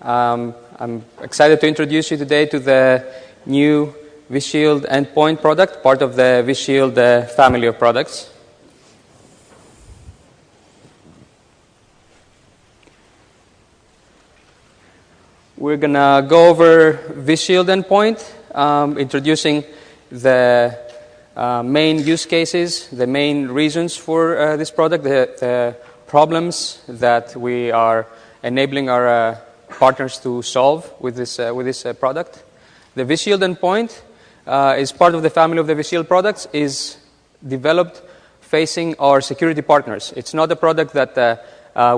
I'm excited to introduce you today to the new vShield Endpoint product, part of the vShield family of products. We're going to go over vShield Endpoint, introducing the main use cases, the main reasons for this product, the problems that we are enabling our partners to solve with this product. The vShield Endpoint is part of the family of the vShield products, is developed facing our security partners. It's not a product that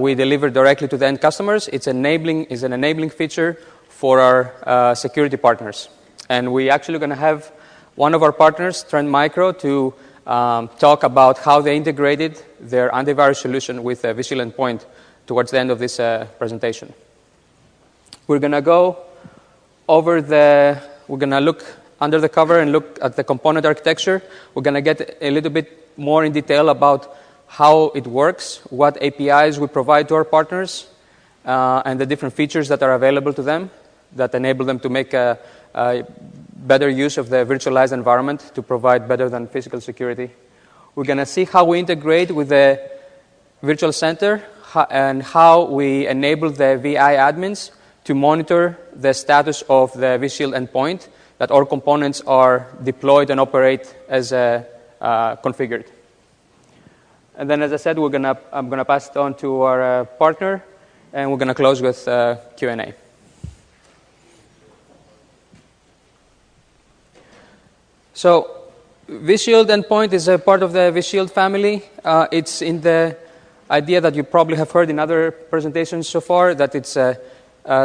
we deliver directly to the end customers. It's an enabling feature for our security partners. And we're actually going to have one of our partners, Trend Micro, to talk about how they integrated their antivirus solution with vShield Endpoint towards the end of this presentation. We're going to go over we're going to look under the cover and look at the component architecture. We're going to get a little bit more in detail about how it works, what APIs we provide to our partners, and the different features that are available to them that enable them to make a better use of the virtualized environment to provide better than physical security. We're going to see how we integrate with the virtual center and how we enable the VI admins to monitor the status of the vShield endpoint, that all components are deployed and operate as configured. And then, as I said, I'm going to pass it on to our partner, and we're going to close with Q&A. So, vShield Endpoint is a part of the vShield family. It's in the idea that you probably have heard in other presentations so far, that it's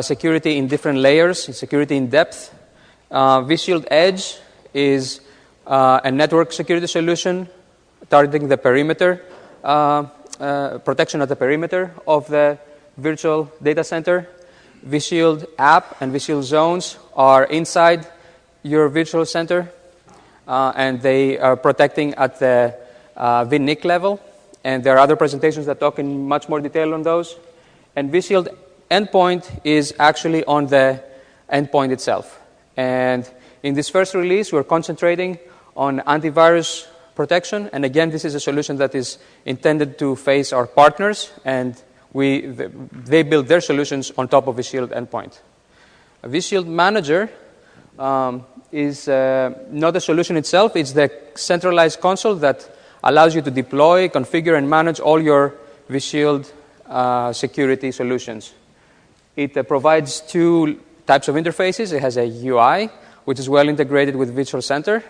security in different layers, it's security in depth. vShield Edge is a network security solution targeting the perimeter, protection at the perimeter of the virtual data center. vShield App and vShield Zones are inside your virtual center. And they are protecting at the VNIC level. And there are other presentations that talk in much more detail on those. And vShield Endpoint is actually on the endpoint itself. And in this first release, we're concentrating on antivirus protection. And again, this is a solution that is intended to face our partners. And they build their solutions on top of vShield Endpoint. A vShield Manager is not a solution itself. It's the centralized console that allows you to deploy, configure, and manage all your vShield security solutions. It provides two types of interfaces. It has a UI, which is well integrated with Virtual Center,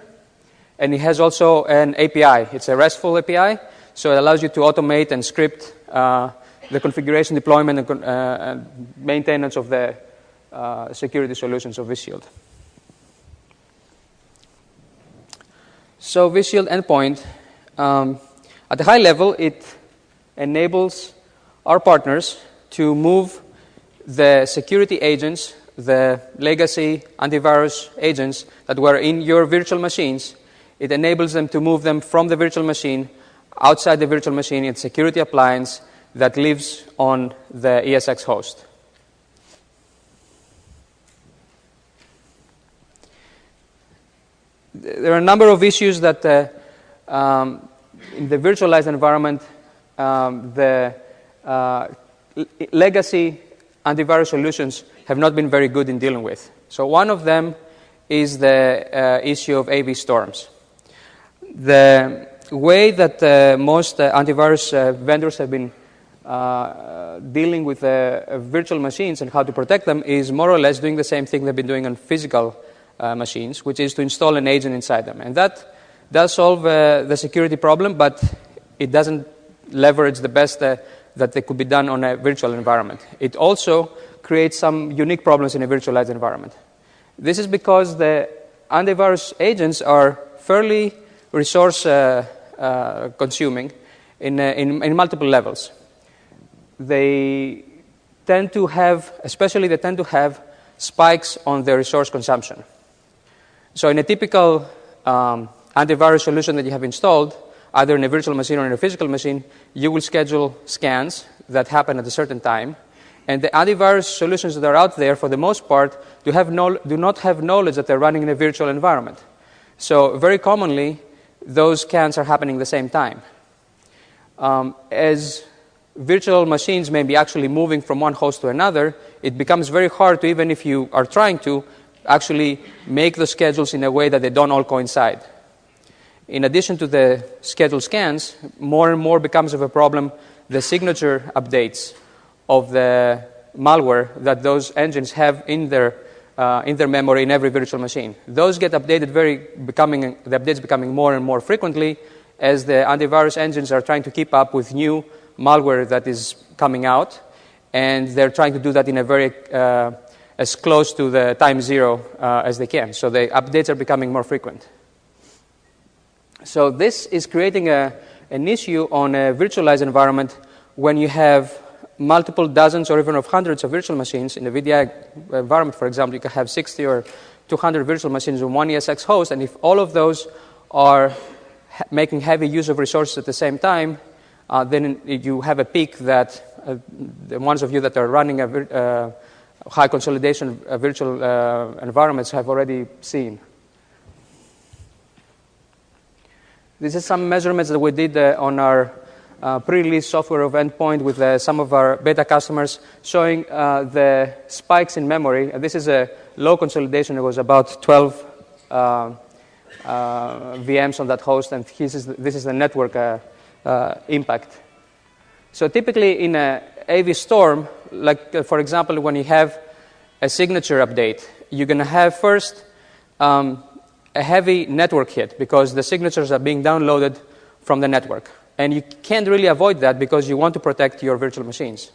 and it has also an API. It's a RESTful API, so it allows you to automate and script the configuration, deployment, and maintenance of the security solutions of vShield. So vShield Endpoint, at a high level, it enables our partners to move the security agents, the legacy antivirus agents that were in your virtual machines. It enables them to move them from the virtual machine outside the virtual machine in a security appliance that lives on the ESX host. There are a number of issues that in the virtualized environment, the legacy antivirus solutions have not been very good in dealing with. So one of them is the issue of AV storms. The way that most antivirus vendors have been dealing with virtual machines and how to protect them is more or less doing the same thing they've been doing on physical machines, which is to install an agent inside them. And that does solve the security problem, but it doesn't leverage the best that could be done on a virtual environment. It also creates some unique problems in a virtualized environment. This is because the antivirus agents are fairly resource consuming in multiple levels. They tend to have spikes on their resource consumption. So in a typical antivirus solution that you have installed, either in a virtual machine or in a physical machine, you will schedule scans that happen at a certain time, And the antivirus solutions that are out there, for the most part, do not have knowledge that they're running in a virtual environment. So very commonly, those scans are happening at the same time. As virtual machines may be actually moving from one host to another, it becomes very hard to, even if you are trying to, actually make the schedules in a way that they don't all coincide. In addition to the scheduled scans, more and more becomes of a problem the signature updates of the malware that those engines have in their memory in every virtual machine. Those get updated the updates becoming more and more frequently as the antivirus engines are trying to keep up with new malware that is coming out, and they're trying to do that in a very as close to the time zero as they can. So the updates are becoming more frequent. So this is creating an issue on a virtualized environment when you have multiple dozens or even of hundreds of virtual machines. In a VDI environment, for example, you can have 60 or 200 virtual machines on one ESX host, and if all of those are making heavy use of resources at the same time, then you have a peak that the ones of you that are running a high consolidation virtual environments have already seen. This is some measurements that we did on our pre-release software of Endpoint with some of our beta customers, showing the spikes in memory. This is a low consolidation. It was about 12 VMs on that host, and this is the network impact. So typically in a AV storm, like for example, when you have a signature update, you're going to have first a heavy network hit because the signatures are being downloaded from the network. And you can't really avoid that because you want to protect your virtual machines.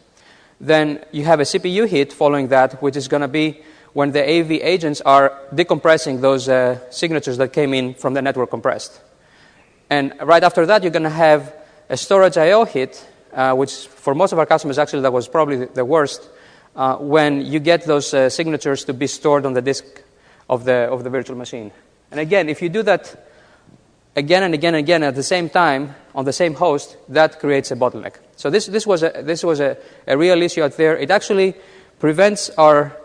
Then you have a CPU hit following that, which is going to be when the AV agents are decompressing those signatures that came in from the network compressed. And right after that, you're going to have a storage I/O hit, which for most of our customers, actually, that was probably the worst, when you get those signatures to be stored on the disk of the virtual machine. And again, if you do that again and again and again at the same time on the same host, that creates a bottleneck. So this was a real issue out there. It actually prevents our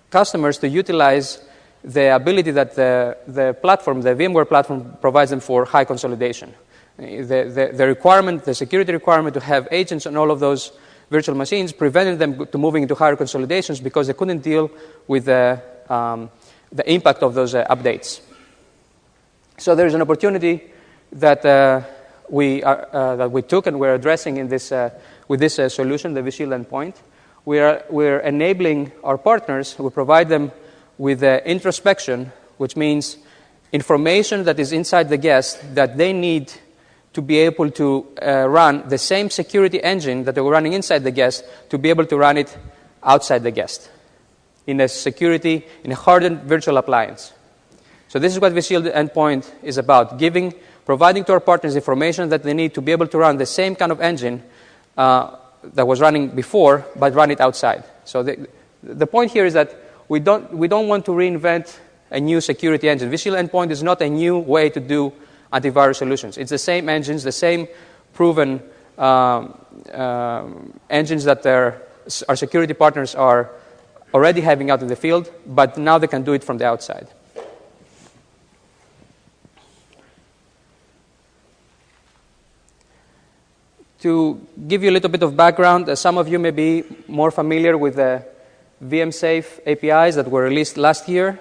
customers to utilize the ability that the platform, the VMware platform, provides them for high consolidation. The requirement, the security requirement to have agents on all of those virtual machines prevented them to moving into higher consolidations because they couldn't deal with the impact of those updates. So there's an opportunity that we took and we're addressing in this with this solution, the vShield Endpoint. We're enabling our partners. We provide them with introspection, which means information that is inside the guest that they need to be able to run the same security engine that they were running inside the guest to be able to run it outside the guest in a hardened virtual appliance. So this is what vShield Endpoint is about, providing to our partners information that they need to be able to run the same kind of engine that was running before, but run it outside. So the point here is that we don't want to reinvent a new security engine. vShield Endpoint is not a new way to do antivirus solutions. It's the same engines, the same proven engines that our security partners are already having out in the field, but now they can do it from the outside. To give you a little bit of background, some of you may be more familiar with the VMsafe APIs that were released last year.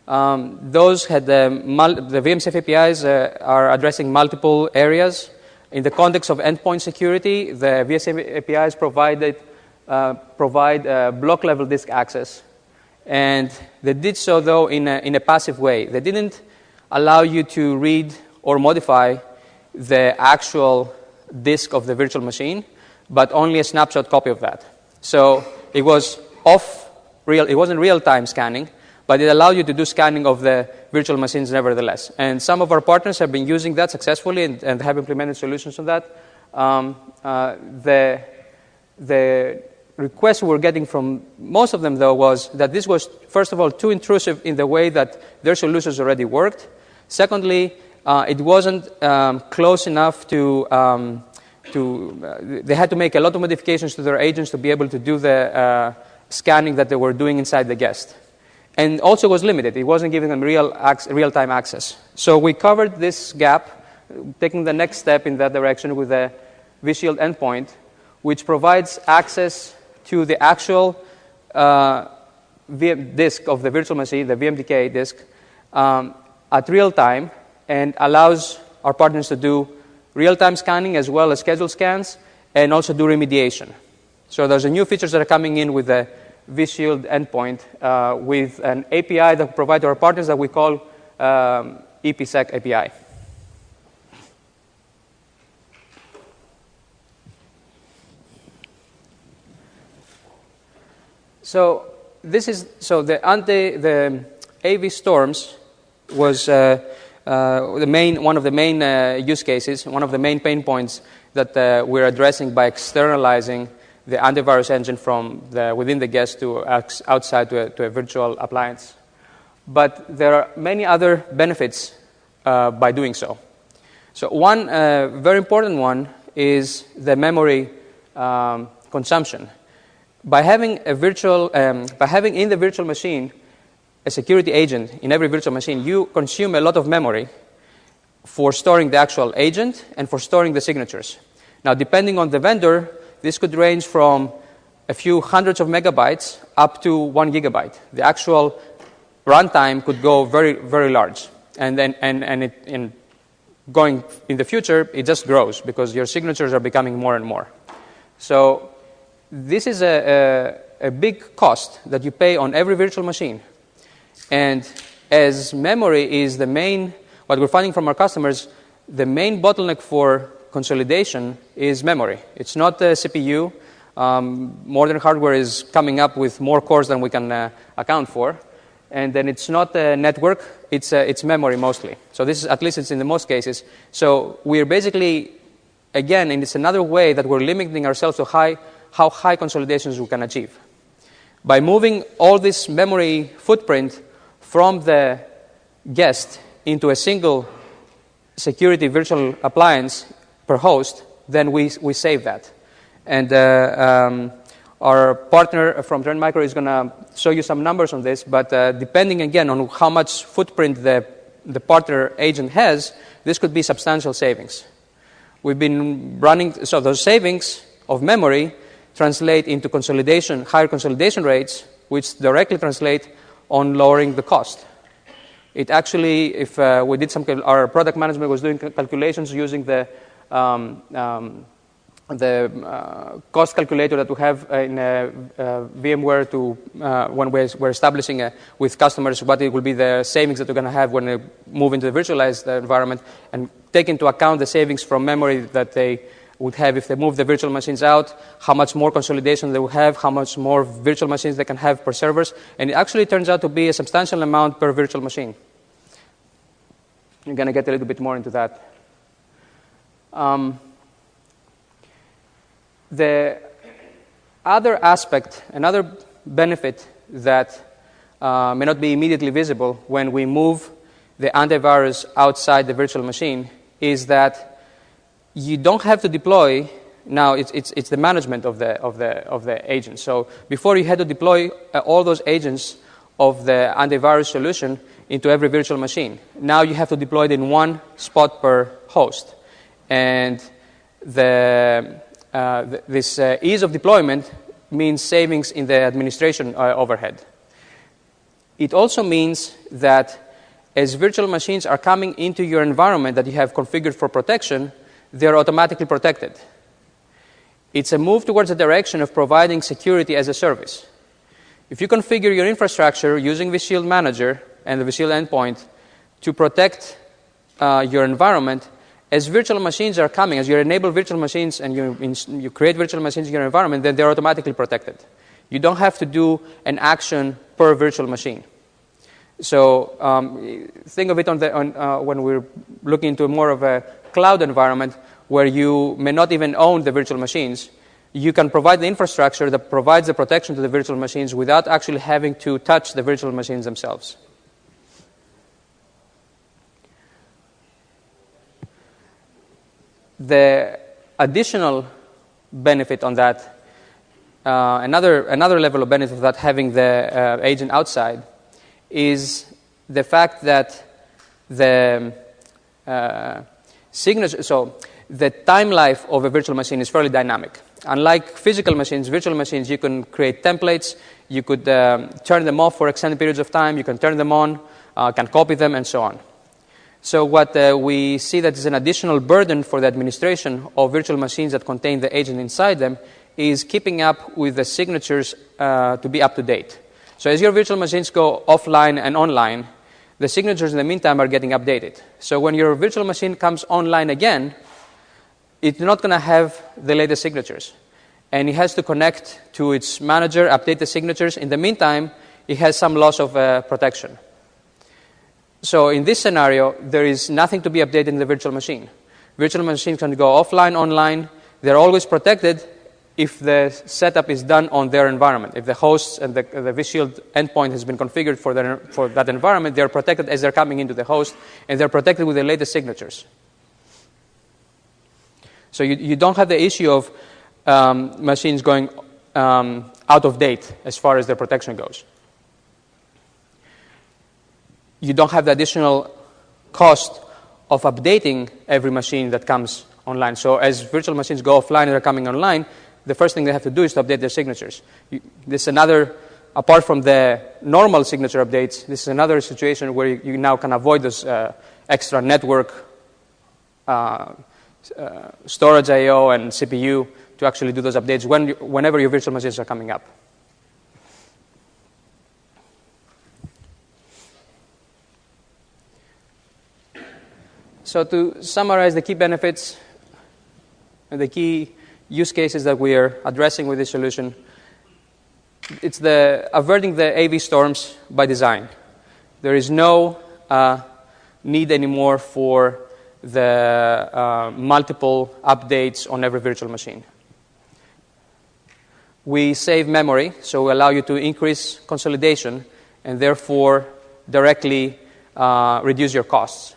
Those had the VMsafe APIs are addressing multiple areas. In the context of endpoint security, the VMsafe APIs provide block-level disk access, and they did so though in a passive way. They didn't allow you to read or modify the actual disk of the virtual machine, but only a snapshot copy of that. So it was it wasn't real-time scanning, but it allowed you to do scanning of the virtual machines nevertheless. And some of our partners have been using that successfully and have implemented solutions on that. The request we were getting from most of them, though, was that this was, first of all, too intrusive in the way that their solutions already worked. Secondly, it wasn't close enough to they had to make a lot of modifications to their agents to be able to do the scanning that they were doing inside the guest. And also was limited. It wasn't giving them real-time access. So we covered this gap, taking the next step in that direction with the vShield endpoint, which provides access to the actual VM disk of the virtual machine, the VMDK disk, at real time, and allows our partners to do real-time scanning as well as scheduled scans, and also do remediation. So there's new features that are coming in with the vShield endpoint with an API that we provide to our partners that we call EPSec API. So the AV storms was one of the main use cases, one of the main pain points that we're addressing by externalizing the antivirus engine from within the guest to outside to a virtual appliance. But there are many other benefits by doing so. So one very important one is the memory consumption. By having in the virtual machine a security agent in every virtual machine, you consume a lot of memory for storing the actual agent and for storing the signatures. Now, depending on the vendor, this could range from a few hundreds of megabytes up to 1 gigabyte. The actual runtime could go very, very large. And going in the future, it just grows because your signatures are becoming more and more. So this is a big cost that you pay on every virtual machine. And as memory is what we're finding from our customers, the main bottleneck for consolidation is memory. It's not the CPU. Modern hardware is coming up with more cores than we can account for. And then it's not the network, it's memory mostly. So this is, at least it's in the most cases. So we're basically, again, and it's another way that we're limiting ourselves to how high consolidations we can achieve. By moving all this memory footprint from the guest into a single security virtual appliance per host, then we save that. And our partner from Trend Micro is going to show you some numbers on this, but depending, again, on how much footprint the partner agent has, this could be substantial savings. We've been running, so those savings of memory translate into higher consolidation rates, which directly translate on lowering the cost. It actually, if we did our product management was doing calculations using the cost calculator that we have in VMware when we're establishing with customers what it will be the savings that we're going to have when they move into the virtualized environment, and take into account the savings from memory that they would have if they move the virtual machines out, how much more consolidation they will have, how much more virtual machines they can have per servers, and it actually turns out to be a substantial amount per virtual machine. You're going to get a little bit more into that. The other aspect, another benefit that may not be immediately visible when we move the antivirus outside the virtual machine is that you don't have to deploy. Now it's the management of the agents. So before you had to deploy all those agents of the antivirus solution into every virtual machine. Now you have to deploy it in one spot per host, and this ease of deployment means savings in the administration overhead. It also means that as virtual machines are coming into your environment that you have configured for protection, they're automatically protected. It's a move towards the direction of providing security as a service. If you configure your infrastructure using vShield Manager and the vShield endpoint to protect your environment, as virtual machines are coming, as you enable virtual machines and you create virtual machines in your environment, then they're automatically protected. You don't have to do an action per virtual machine. So think of it when we're looking into more of a cloud environment where you may not even own the virtual machines. You can provide the infrastructure that provides the protection to the virtual machines without actually having to touch the virtual machines themselves. The additional benefit on that, another level of benefit of that having the agent outside is the fact that the signature, so the time life of a virtual machine is fairly dynamic. Unlike physical machines, virtual machines, you can create templates, you could turn them off for extended periods of time, you can turn them on, can copy them, and so on. So what we see that is an additional burden for the administration of virtual machines that contain the agent inside them is keeping up with the signatures to be up to date. So as your virtual machines go offline and online, the signatures in the meantime are getting updated. So when your virtual machine comes online again, it's not going to have the latest signatures. And it has to connect to its manager, update the signatures. In the meantime, it has some loss of protection. So in this scenario, there is nothing to be updated in the virtual machine. Virtual machines can go offline, online. They're always protected if the setup is done on their environment. If the hosts and the vShield endpoint has been configured for that environment, they're protected as they're coming into the host, and they're protected with the latest signatures. So you don't have the issue of machines going out of date as far as their protection goes. You don't have the additional cost of updating every machine that comes online. So as virtual machines go offline and they're coming online, the first thing they have to do is to update their signatures. This is another, apart from the normal signature updates, this is another situation where you now can avoid those extra network storage I/O and CPU to actually do those updates whenever your virtual machines are coming up. So to summarize the key benefits and the key use cases that we are addressing with this solution, it's the averting the AV storms by design. There is no need anymore for the multiple updates on every virtual machine. We save memory, so we allow you to increase consolidation and therefore directly reduce your costs.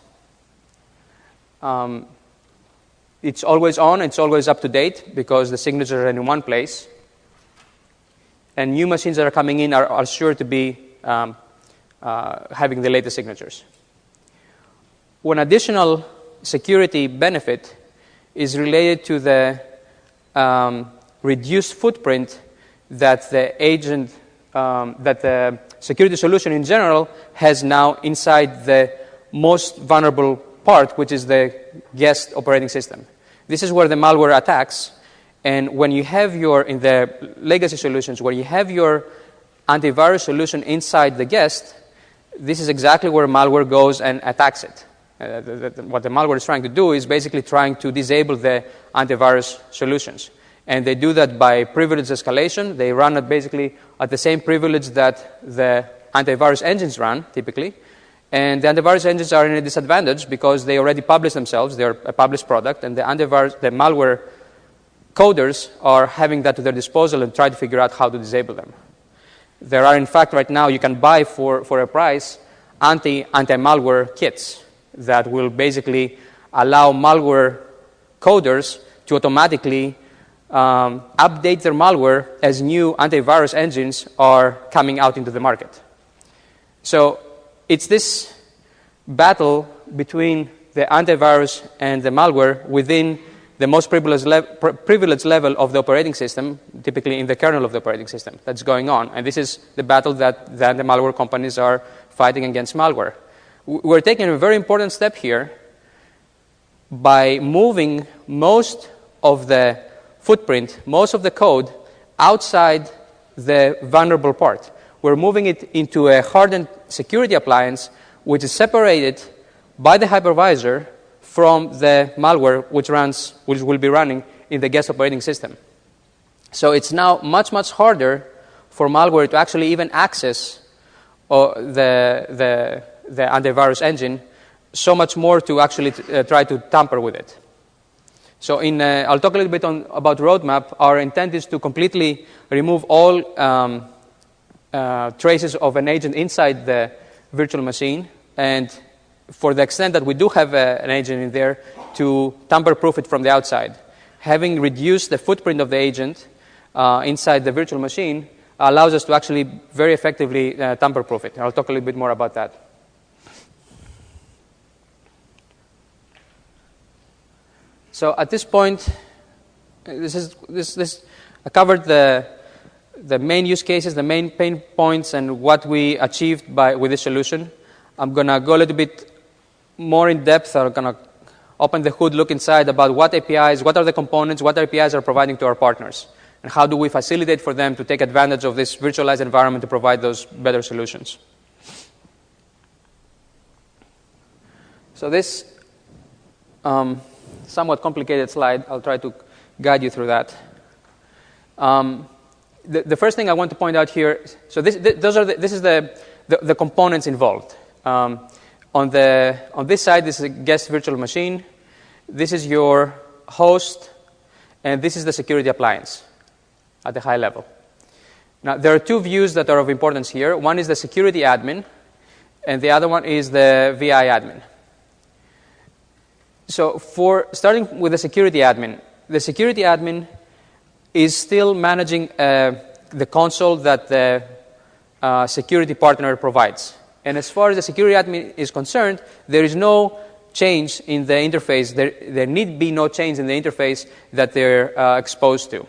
It's always on, it's always up to date because the signatures are in one place. And new machines that are coming in are sure to be having the latest signatures. One additional security benefit is related to the reduced footprint that the agent, that the security solution in general has now inside the most vulnerable part, which is the guest operating system. This is where the malware attacks, and when you have in the legacy solutions, where you have your antivirus solution inside the guest, this is exactly where malware goes and attacks it. What the malware is trying to do is basically trying to disable the antivirus solutions. And they do that by privilege escalation. They run it basically at the same privilege that the antivirus engines run, typically. And the antivirus engines are in a disadvantage because they already publish themselves. They're a published product. And the malware coders are having that to their disposal and try to figure out how to disable them. There are, in fact, right now, you can buy for a price anti-malware kits that will basically allow malware coders to automatically update their malware as new antivirus engines are coming out into the market. So it's this battle between the antivirus and the malware within the most privileged level of the operating system, typically in the kernel of the operating system, that's going on. And this is the battle that the malware companies are fighting against malware. We're taking a very important step here by moving most of the footprint, most of the code, outside the vulnerable part. We're moving it into a hardened security appliance, which is separated by the hypervisor from the malware which will be running in the guest operating system. So it's now much, much harder for malware to actually even access the antivirus engine, so much more to actually try to tamper with it. So I'll talk a little bit about roadmap. Our intent is to completely remove all traces of an agent inside the virtual machine, and for the extent that we do have an agent in there, to tamper-proof it from the outside. having reduced the footprint of the agent inside the virtual machine allows us to actually very effectively tamper-proof it. I'll talk a little bit more about that. So at this point, I covered the main use cases, the main pain points, and what we achieved with this solution. I'm going to go a little bit more in depth. I'm going to open the hood, look inside about what APIs, what are the components, what APIs are providing to our partners, and how do we facilitate for them to take advantage of this virtualized environment to provide those better solutions. So this somewhat complicated slide, I'll try to guide you through that. The first thing I want to point out here, so this is the components involved. On this side, this is a guest virtual machine. This is your host, and this is the security appliance at the high level. Now, there are two views that are of importance here. One is the security admin, and the other one is the VI admin. So starting with the security admin is still managing the console that the security partner provides. And as far as the security admin is concerned, there is no change in the interface. There need be no change in the interface that they're exposed to.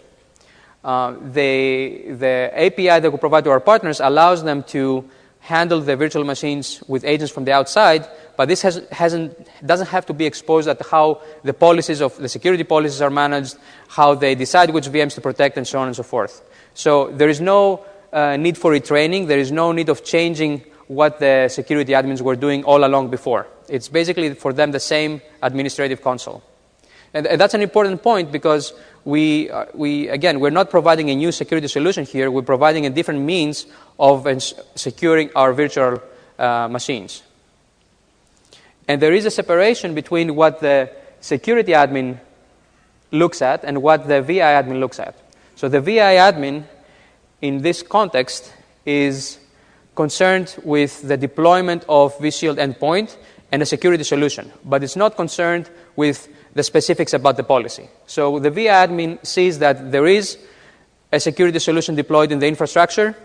The API that we provide to our partners allows them to handle the virtual machines with agents from the outside, but this doesn't have to be exposed at how the policies of the security policies are managed, how they decide which VMs to protect, and so on and so forth. So there is no need for retraining. There is no need of changing what the security admins were doing all along before. It's basically for them the same administrative console. And that's an important point because we're not providing a new security solution here. We're providing a different means of securing our virtual machines. And there is a separation between what the security admin looks at and what the VI admin looks at. So the VI admin, in this context, is concerned with the deployment of vShield endpoint and a security solution, but it's not concerned with the specifics about the policy. So the VI admin sees that there is a security solution deployed in the infrastructure.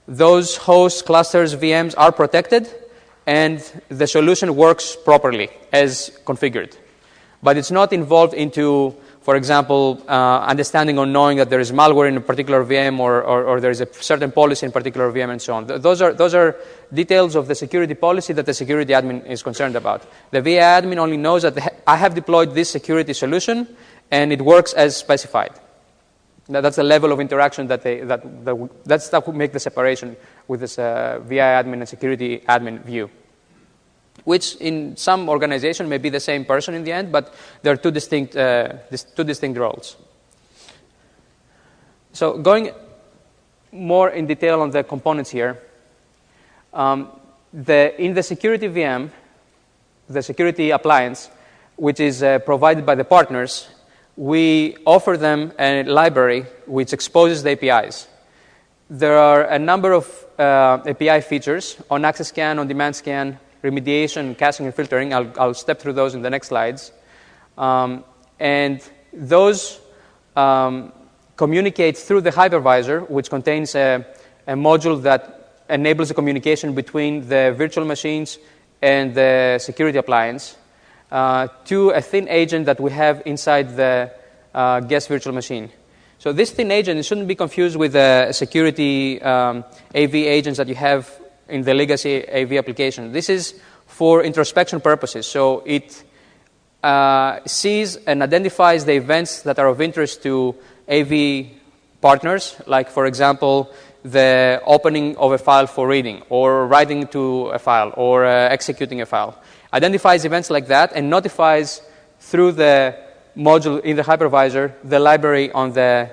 Those hosts, clusters, VMs are protected, and the solution works properly as configured. But it's not involved into, for example, understanding or knowing that there is malware in a particular VM or there is a certain policy in a particular VM and so on. Those are details of the security policy that the security admin is concerned about. The VI admin only knows that I have deployed this security solution and it works as specified. That's the level of interaction that's that would make the separation with this VI admin and security admin view, which in some organization may be the same person in the end, but there are two distinct roles. So going more in detail on the components here, in the security VM, the security appliance, which is provided by the partners, we offer them a library which exposes the APIs. There are a number of API features: on-access scan, on-demand scan, remediation, caching, and filtering. I'll step through those in the next slides. And those communicate through the hypervisor, which contains a module that enables the communication between the virtual machines and the security appliance to a thin agent that we have inside the guest virtual machine. So this thin agent shouldn't be confused with the security AV agents that you have in the legacy AV application. This is for introspection purposes. So it sees and identifies the events that are of interest to AV partners, like, for example, the opening of a file for reading, or writing to a file, or executing a file. Identifies events like that and notifies through the module in the hypervisor the library on the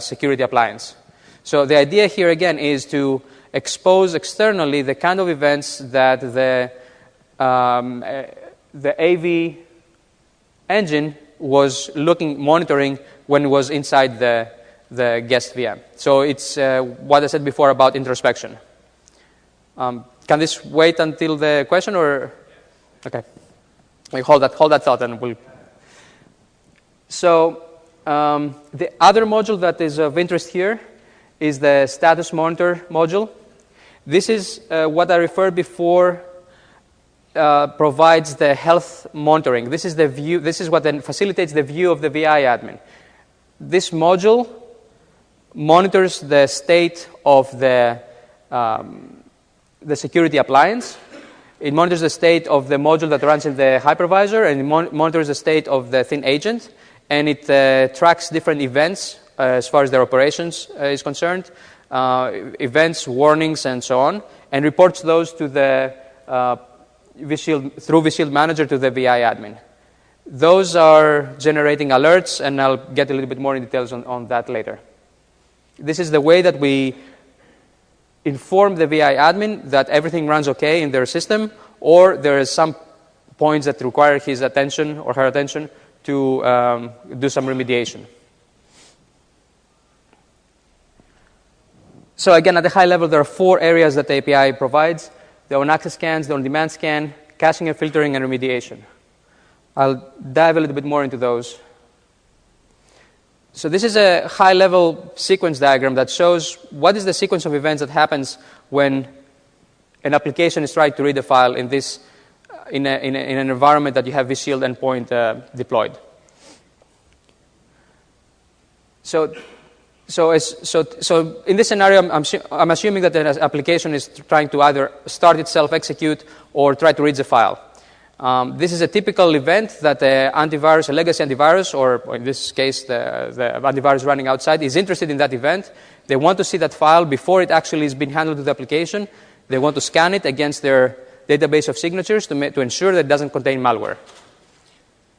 security appliance. So the idea here again is to expose externally the kind of events that the AV engine was monitoring when it was inside the guest VM. So it's what I said before about introspection. Can this wait until the question, or? Okay. Hold that thought, and we'll. So the other module that is of interest here is the status monitor module. This is what I referred before provides the health monitoring. This is the view. This is what then facilitates the view of the VI admin. This module monitors the state of the security appliance. It monitors the state of the module that runs in the hypervisor, and it monitors the state of the thin agent, and it tracks different events as far as their operations is concerned, events, warnings, and so on, and reports those to the through vShield Manager to the VI admin. Those are generating alerts, and I'll get a little bit more in details on that later. This is the way that we inform the VI admin that everything runs okay in their system, or there is some points that require his attention or her attention to do some remediation. So again, at the high level, there are 4 areas that the API provides: the on-access scans, the on-demand scan, caching and filtering, and remediation. I'll dive a little bit more into those. So this is a high-level sequence diagram that shows what is the sequence of events that happens when an application is trying to read a file in an environment that you have vShield endpoint deployed. So in this scenario, I'm assuming that the application is trying to either start itself, execute, or try to read the file. This is a typical event that a legacy antivirus, or in this case, the antivirus running outside, is interested in that event. They want to see that file before it actually is being handled to the application. They want to scan it against their database of signatures to ensure that it doesn't contain malware.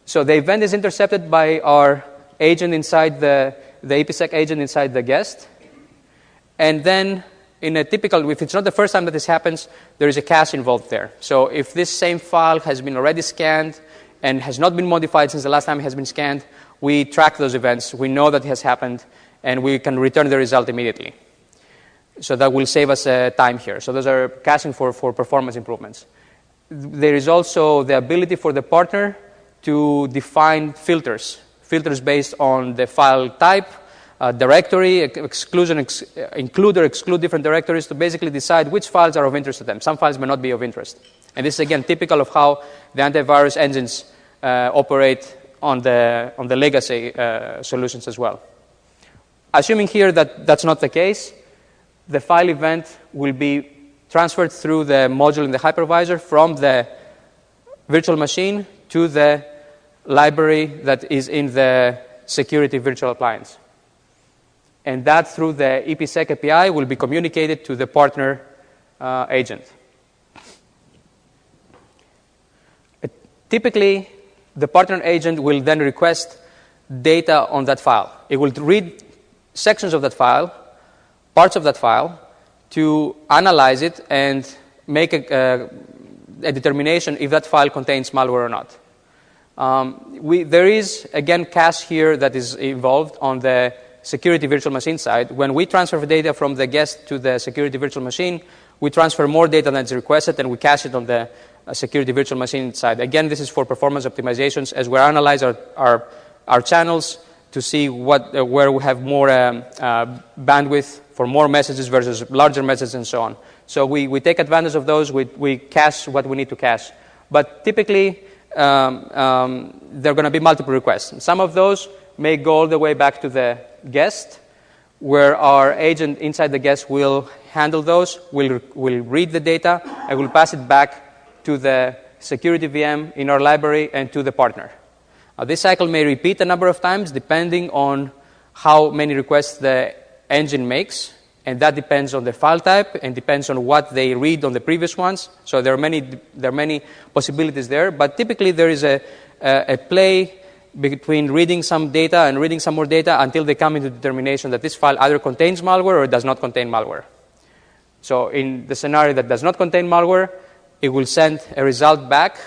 So the event is intercepted by our agent inside the IPsec agent inside the guest. And then in a typical, if it's not the first time that this happens, there is a cache involved there. So if this same file has been already scanned and has not been modified since the last time it has been scanned, we track those events. We know that it has happened, and we can return the result immediately. So that will save us time here. So those are caching for performance improvements. There is also the ability for the partner to define filters based on the file type, directory, include or exclude different directories to basically decide which files are of interest to them. Some files may not be of interest. And this is, again, typical of how the antivirus engines operate on the legacy solutions as well. Assuming here that that's not the case, the file event will be transferred through the module in the hypervisor from the virtual machine to the library that is in the security virtual appliance. And that, through the IPsec API, will be communicated to the partner agent. Typically, the partner agent will then request data on that file. It will read sections of that file, parts of that file, to analyze it and make a determination if that file contains malware or not. There is, again, cache here that is involved on the security virtual machine side. When we transfer data from the guest to the security virtual machine, we transfer more data than is requested, and we cache it on the security virtual machine side. Again, this is for performance optimizations as we analyze our channels to see where we have more bandwidth for more messages versus larger messages and so on. So we take advantage of those. We cache what we need to cache. But typically, there are going to be multiple requests. Some of those may go all the way back to the guest, where our agent inside the guest will handle those, will read the data, and will pass it back to the security VM in our library and to the partner. This cycle may repeat a number of times depending on how many requests the engine makes, and that depends on the file type and depends on what they read on the previous ones. So there are many possibilities there, but typically there is a play between reading some data and reading some more data until they come into determination that this file either contains malware or does not contain malware. So in the scenario that does not contain malware, it will send a result back,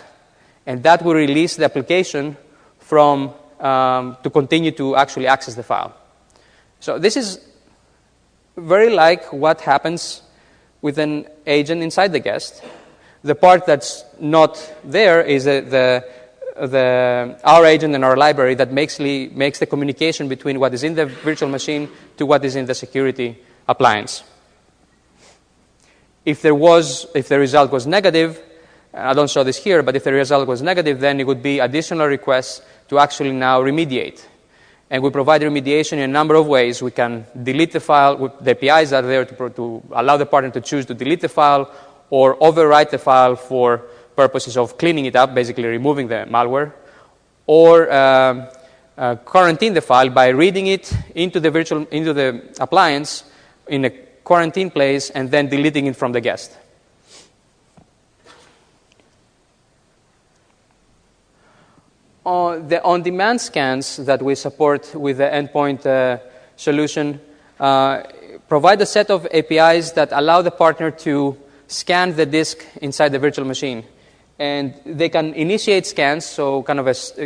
and that will release the application to continue to actually access the file. So this is very like what happens with an agent inside the guest. The part that's not there is the our agent and our library that makes the communication between what is in the virtual machine to what is in the security appliance. If the result was negative, I don't show this here, but if the result was negative, then it would be additional requests to actually now remediate. And we provide remediation in a number of ways. We can delete the file. The APIs are there to allow the partner to choose to delete the file or overwrite the file for purposes of cleaning it up, basically removing the malware, or quarantine the file by reading it into the appliance in a quarantine place and then deleting it from the guest. The on-demand scans that we support with the Endpoint solution provide a set of APIs that allow the partner to scan the disk inside the virtual machine. And they can initiate scans, so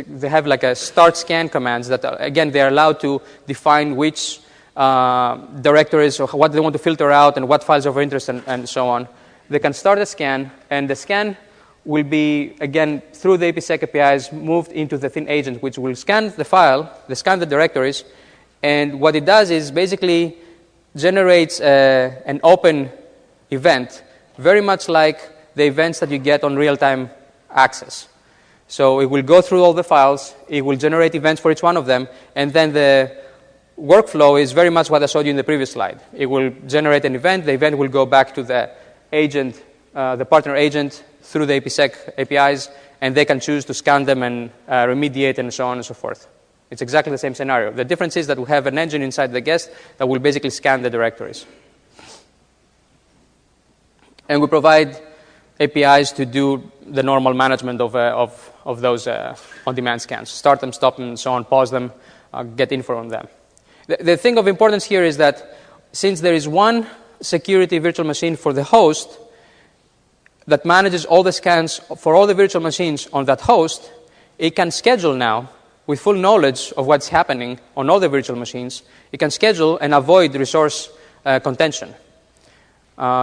they have like a start scan commands that, again, they're allowed to define which directories or what they want to filter out and what files are of interest and so on. They can start a scan, and the scan will be, again, through the IPsec APIs, moved into the thin agent, which will scan the file, scan the directories, and what it does is basically generates an open event, very much like the events that you get on real-time access. So it will go through all the files, it will generate events for each one of them, and then the workflow is very much what I showed you in the previous slide. It will generate an event, the event will go back to the agent, the partner agent, through the IPsec APIs, and they can choose to scan them and remediate and so on and so forth. It's exactly the same scenario. The difference is that we have an engine inside the guest that will basically scan the directories. And we provide APIs to do the normal management of those on-demand scans. Start them, stop them, and so on, pause them, get info on them. The thing of importance here is that since there is one security virtual machine for the host that manages all the scans for all the virtual machines on that host, it can schedule now, with full knowledge of what's happening on all the virtual machines, it can schedule and avoid resource contention.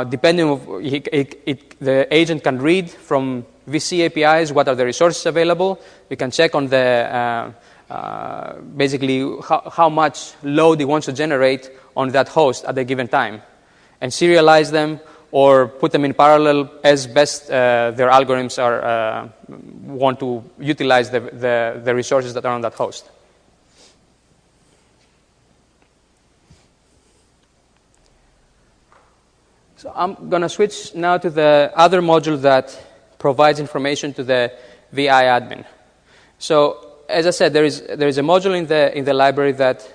Depending on the agent can read from VC APIs what are the resources available. We can check on the basically how much load it wants to generate on that host at a given time, and serialize them or put them in parallel as best their algorithms want to utilize the resources that are on that host. So I'm going to switch now to the other module that provides information to the VI admin. So as I said, there is a module in the library that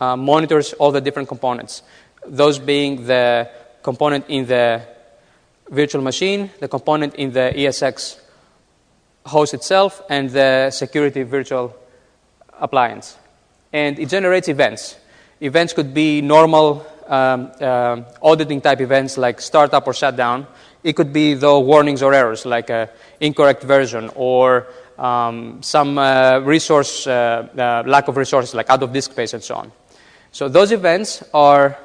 monitors all the different components, those being the component in the virtual machine, the component in the ESX host itself, and the security virtual appliance. And it generates events. Events could be normal auditing type events like startup or shutdown. It could be, though, warnings or errors like incorrect version or some resource, lack of resources like out of disk space and so on. So those events are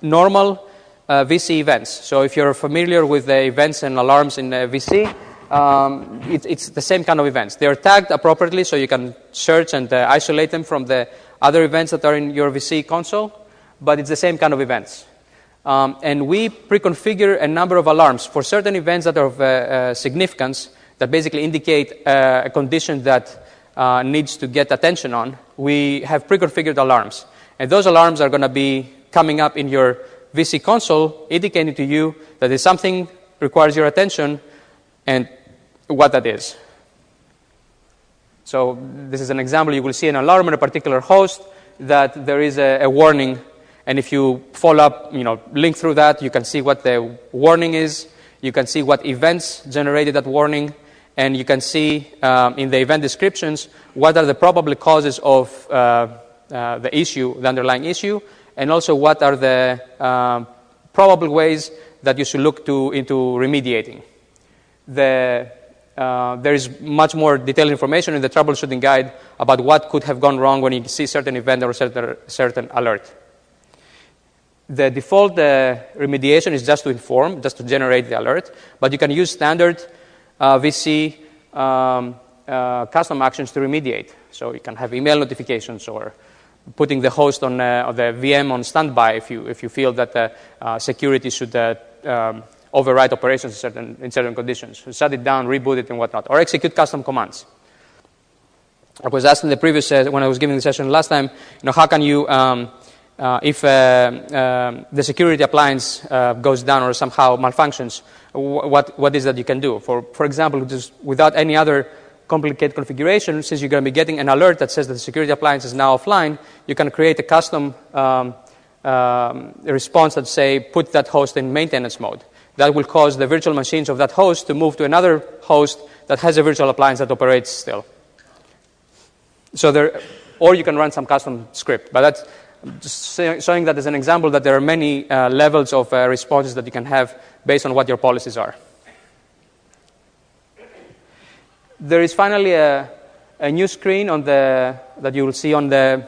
normal VC events. So if you're familiar with the events and alarms in VC, it's the same kind of events. They're tagged appropriately so you can search and isolate them from the other events that are in your VC console, but it's the same kind of events. And we pre-configure a number of alarms for certain events that are of significance that basically indicate a condition that needs to get attention on. We have pre-configured alarms. And those alarms are going to be coming up in your VC console, indicating to you that there's something requires your attention and what that is. So this is an example. You will see an alarm on a particular host that there is a warning, and if you follow up, link through that, you can see what the warning is. You can see what events generated that warning, and you can see in the event descriptions what are the probable causes of the issue, the underlying issue, and also what are the probable ways that you should look into remediating. There is much more detailed information in the troubleshooting guide about what could have gone wrong when you see certain event or certain alert. The default remediation is just to inform, just to generate the alert, but you can use standard VC custom actions to remediate. So you can have email notifications or putting the host on the VM on standby if you feel that the security should override operations in certain conditions. So shut it down, reboot it, and whatnot, or execute custom commands. I was asked in the previous when I was giving the session last time, how can you if the security appliance goes down or somehow malfunctions, what is that you can do? For example, just without any other complicated configuration, since you're going to be getting an alert that says that the security appliance is now offline, you can create a custom response that say, put that host in maintenance mode. That will cause the virtual machines of that host to move to another host that has a virtual appliance that operates still. So or you can run some custom script, but that's just showing that as an example that there are many levels of responses that you can have based on what your policies are. There is finally a new screen that you will see on the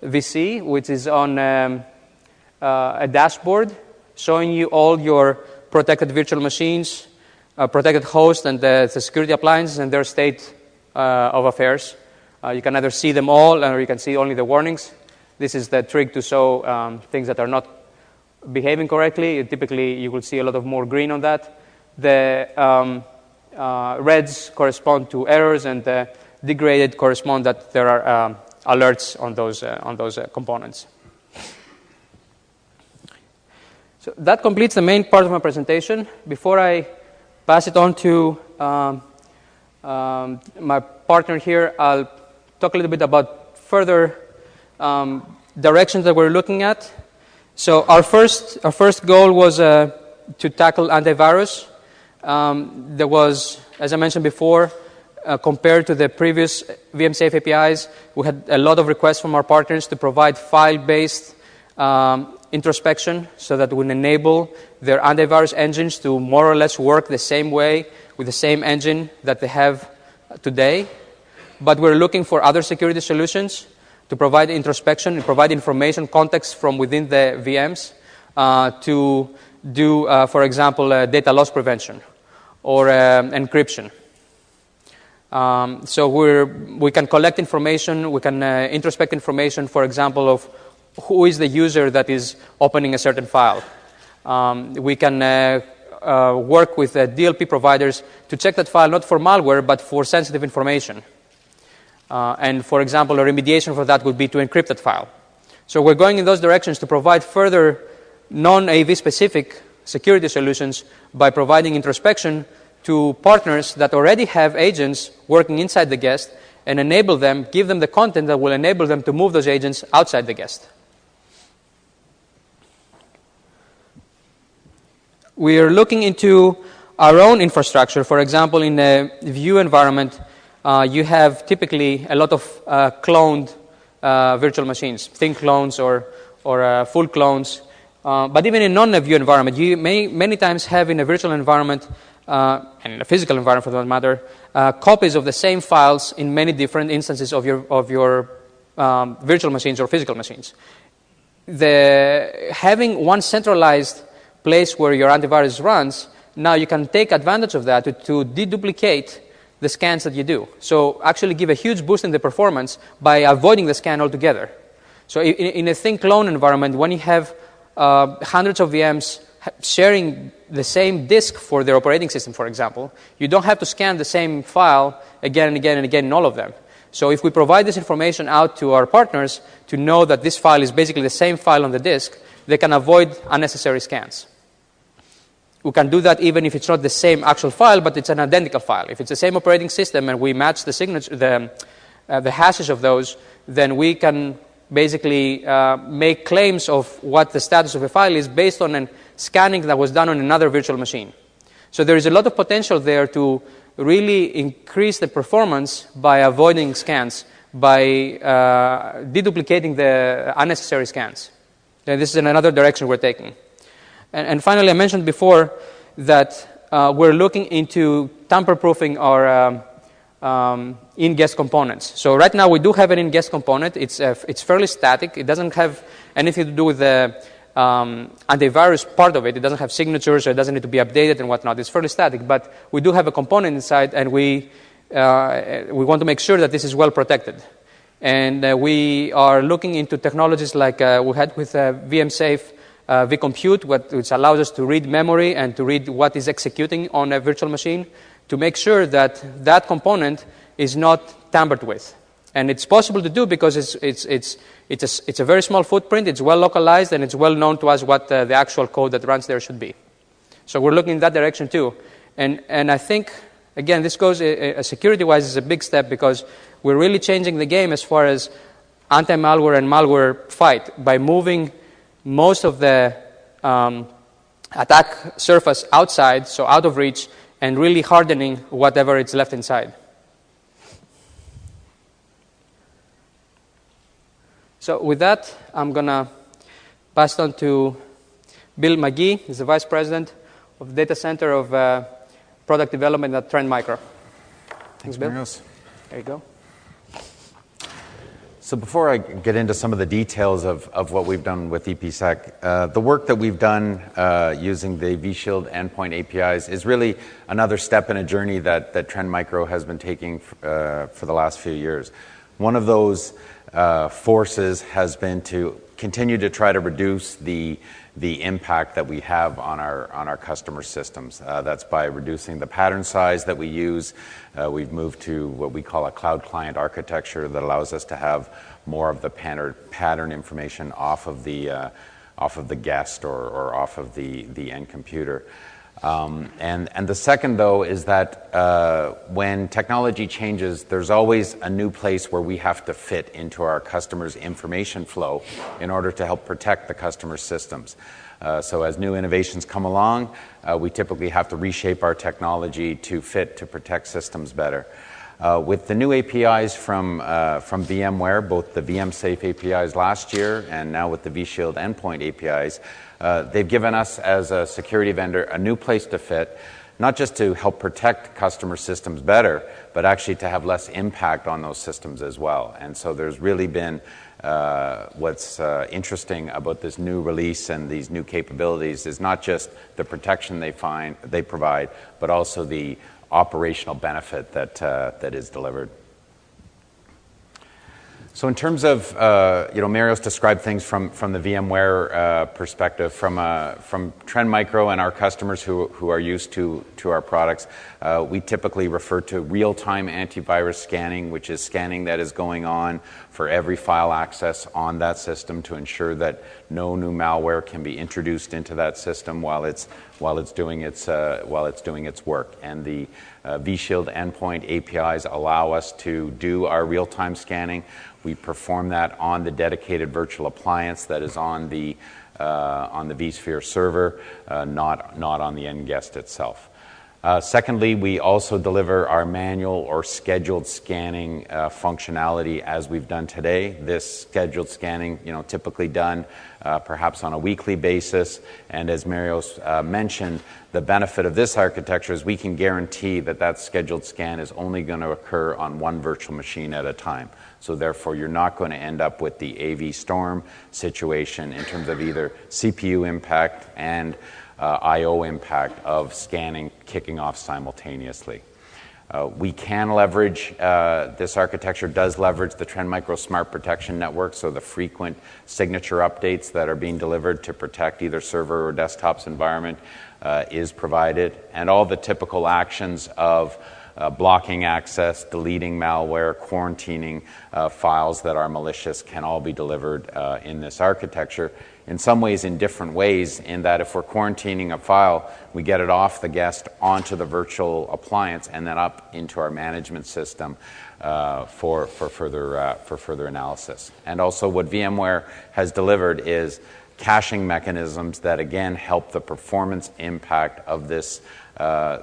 VC, which is on a dashboard showing you all your protected virtual machines, protected hosts, and the security appliances and their state of affairs. You can either see them all or you can see only the warnings. This is the trick to show things that are not behaving correctly. Typically, you will see a lot of more green on that. The reds correspond to errors, and the degraded correspond that there are alerts on those components. So that completes the main part of my presentation. Before I pass it on to my partner here, I'll talk a little bit about further directions that we're looking at. So our first goal was to tackle antivirus. There was, as I mentioned before, compared to the previous VM-safe APIs, we had a lot of requests from our partners to provide file-based introspection so that would enable their antivirus engines to more or less work the same way with the same engine that they have today. But we're looking for other security solutions to provide introspection and provide information context from within the VMs to do, for example, data loss prevention or encryption. So we can collect information, we can introspect information, for example, of who is the user that is opening a certain file. We can work with DLP providers to check that file not for malware but for sensitive information. And, for example, a remediation for that would be to encrypt that file. So we're going in those directions to provide further non-AV specific security solutions by providing introspection to partners that already have agents working inside the guest and enable them, give them the content that will enable them to move those agents outside the guest. We are looking into our own infrastructure. For example, in a Vue environment, you have typically a lot of cloned virtual machines, thin clones or full clones. But even in non-Vue environment, you may many times have in a virtual environment and in a physical environment for that matter, copies of the same files in many different instances of your virtual machines or physical machines. Having one centralized place where your antivirus runs, now you can take advantage of that to deduplicate the scans that you do. So actually give a huge boost in the performance by avoiding the scan altogether. So in a thin clone environment, when you have hundreds of VMs sharing the same disk for their operating system, for example, you don't have to scan the same file again and again and again in all of them. So if we provide this information out to our partners to know that this file is basically the same file on the disk, they can avoid unnecessary scans. We can do that even if it's not the same actual file, but it's an identical file. If it's the same operating system and we match the signature, the hashes of those, then we can basically make claims of what the status of a file is based on a scanning that was done on another virtual machine. So there is a lot of potential there to really increase the performance by avoiding scans, by deduplicating the unnecessary scans. And this is another direction we're taking. And finally, I mentioned before that we're looking into tamper-proofing our in-guest components. So right now we do have an in-guest component. It's fairly static. It doesn't have anything to do with the antivirus part of it. It doesn't have signatures, so it doesn't need to be updated and whatnot. It's fairly static, but we do have a component inside, and we we want to make sure that this is well protected. And we are looking into technologies like we had with VMsafe vCompute, which allows us to read memory and to read what is executing on a virtual machine, to make sure that that component is not tampered with. And it's possible to do because it's a very small footprint, it's well localized, and it's well known to us what the actual code that runs there should be. So we're looking in that direction too. And I think, again, this goes, security-wise, is a big step because we're really changing the game as far as anti-malware and malware fight by moving most of the attack surface outside, so out of reach, and really hardening whatever is left inside. So with that, I'm going to pass it on to Bill McGee. He's the Vice President of the Data Center of Product Development at Trend Micro. Thanks, Bill. Marios. There you go. So before I get into some of the details of what we've done with EPSec, the work that we've done using the vShield endpoint APIs is really another step in a journey that Trend Micro has been taking for the last few years. One of those forces has been to continue to try to reduce the impact that we have on our customer systems. That's by reducing the pattern size that we use. We've moved to what we call a cloud client architecture that allows us to have more of the pattern information off of the guest or off of the end computer. And the second, though, is that when technology changes, there's always a new place where we have to fit into our customers' information flow in order to help protect the customer's systems. So as new innovations come along, we typically have to reshape our technology to fit to protect systems better. With the new APIs from VMware, both the VMsafe APIs last year and now with the vShield endpoint APIs, they've given us, as a security vendor, a new place to fit, not just to help protect customer systems better, but actually to have less impact on those systems as well. And so there's really been what's interesting about this new release and these new capabilities is not just the protection they provide, but also the operational benefit that is delivered. So in terms of, Marios described things from the VMware perspective, from Trend Micro and our customers who are used to our products. We typically refer to real-time antivirus scanning, which is scanning that is going on for every file access on that system to ensure that no new malware can be introduced into that system while it's doing its work. And the vShield endpoint APIs allow us to do our real-time scanning. We perform that on the dedicated virtual appliance that is on the vSphere server, not on the end guest itself. Secondly, we also deliver our manual or scheduled scanning functionality as we've done today. This scheduled scanning, typically done perhaps on a weekly basis. And as Marios mentioned, the benefit of this architecture is we can guarantee that scheduled scan is only going to occur on one virtual machine at a time. So therefore, you're not going to end up with the AV storm situation in terms of either CPU impact and I/O impact of scanning kicking off simultaneously. We can leverage, this architecture does leverage the Trend Micro Smart Protection Network, so the frequent signature updates that are being delivered to protect either server or desktop's environment is provided, and all the typical actions of blocking access, deleting malware, quarantining files that are malicious can all be delivered in this architecture. In some ways, in different ways, in that if we're quarantining a file, we get it off the guest onto the virtual appliance and then up into our management system for further analysis. And also what VMware has delivered is caching mechanisms that again help the performance impact of this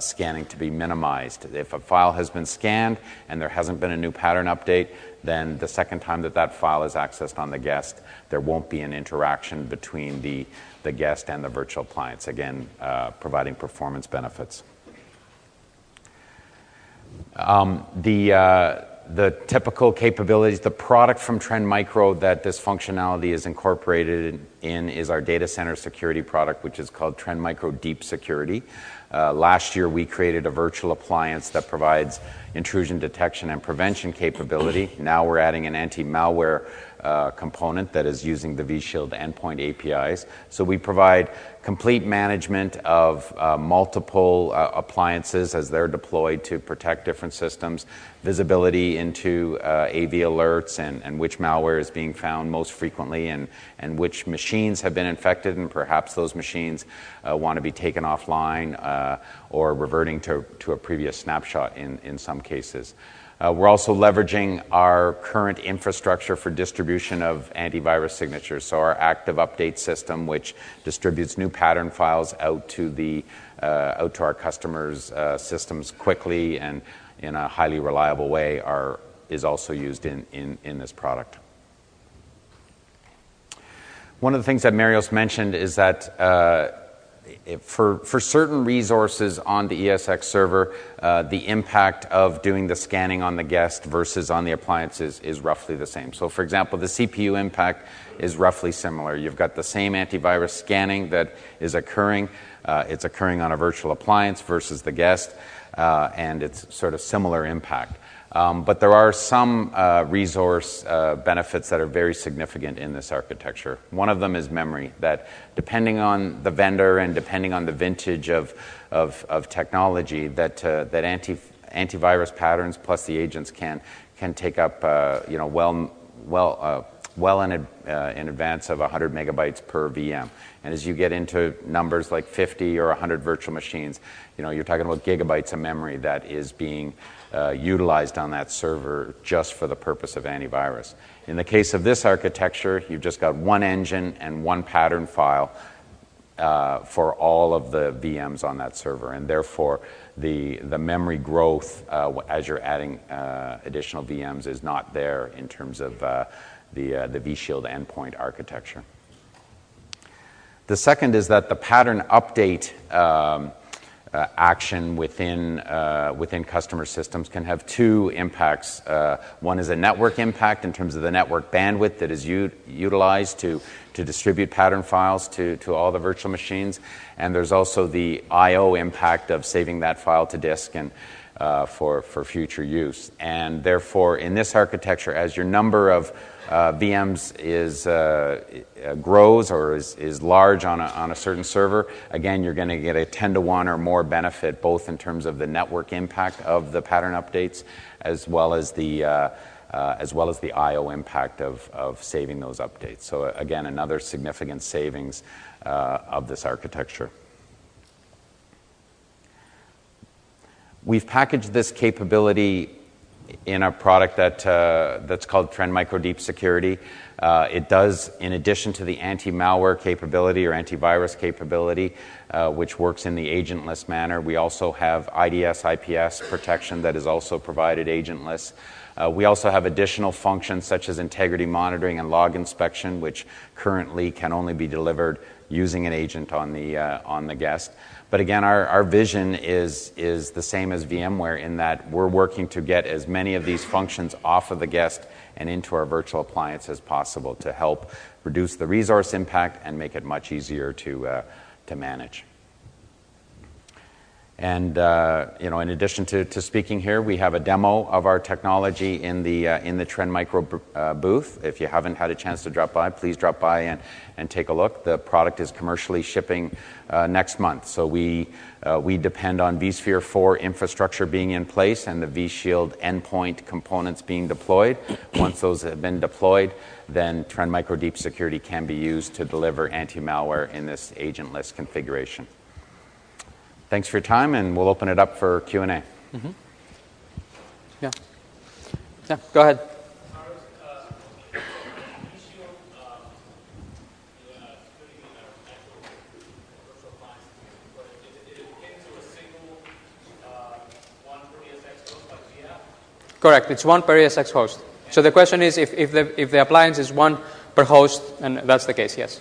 scanning to be minimized. If a file has been scanned and there hasn't been a new pattern update, then the second time that file is accessed on the guest, there won't be an interaction between the guest and the virtual appliance, again, providing performance benefits. The typical capabilities, the product from Trend Micro that this functionality is incorporated in is our data center security product, which is called Trend Micro Deep Security. Last year, we created a virtual appliance that provides intrusion detection and prevention capability. Now we're adding an anti-malware component that is using the vShield endpoint APIs. So we provide complete management of multiple appliances as they're deployed to protect different systems, visibility into AV alerts and which malware is being found most frequently and which machines have been infected, and perhaps those machines want to be taken offline or reverting to a previous snapshot in some cases. We're also leveraging our current infrastructure for distribution of antivirus signatures. So our active update system, which distributes new pattern files out to our customers' systems quickly and in a highly reliable way, is also used in this product. One of the things that Marios mentioned is that for certain resources on the ESX server, the impact of doing the scanning on the guest versus on the appliances is roughly the same. So, for example, the CPU impact is roughly similar. You've got the same antivirus scanning that is occurring. It's occurring on a virtual appliance versus the guest, and it's sort of similar impact. But there are some resource benefits that are very significant in this architecture. One of them is memory, that depending on the vendor and depending on the vintage of technology, that antivirus patterns plus the agents can take up well in advance of 100 megabytes per VM. And as you get into numbers like 50 or 100 virtual machines, you're talking about gigabytes of memory that is being utilized on that server just for the purpose of antivirus. In the case of this architecture, you've just got one engine and one pattern file for all of the VMs on that server, and therefore the memory growth as you're adding additional VMs is not there in terms of the vShield endpoint architecture. The second is that the pattern update action within customer systems can have two impacts. One is a network impact in terms of the network bandwidth that is utilized to distribute pattern files to all the virtual machines, and there's also the I/O impact of saving that file to disk and for future use. And therefore, in this architecture, as your number of VMs grows or is large on a certain server, again, you're going to get a 10-to-1 or more benefit, both in terms of the network impact of the pattern updates as well as the I/O impact of saving those updates. So again, another significant savings of this architecture. We've packaged this capability in a product that's called Trend Micro Deep Security. It does, in addition to the anti-malware capability or antivirus capability, which works in the agentless manner, we also have IDS, IPS protection that is also provided agentless. We also have additional functions such as integrity monitoring and log inspection, which currently can only be delivered using an agent on the guest. But again, our vision is the same as VMware in that we're working to get as many of these functions off of the guest and into our virtual appliance as possible to help reduce the resource impact and make it much easier to manage. And in addition to speaking here, we have a demo of our technology in the Trend Micro booth. If you haven't had a chance to drop by, please drop by and take a look. The product is commercially shipping next month. So we depend on vSphere 4 infrastructure being in place and the vShield endpoint components being deployed. Once those have been deployed, then Trend Micro Deep Security can be used to deliver anti-malware in this agentless configuration. Thanks for your time, and we'll open it up for Q&A. Mm-hmm. Yeah, go ahead. Correct. It's one per ESX host. So the question is if the appliance is one per host, and that's the case, yes.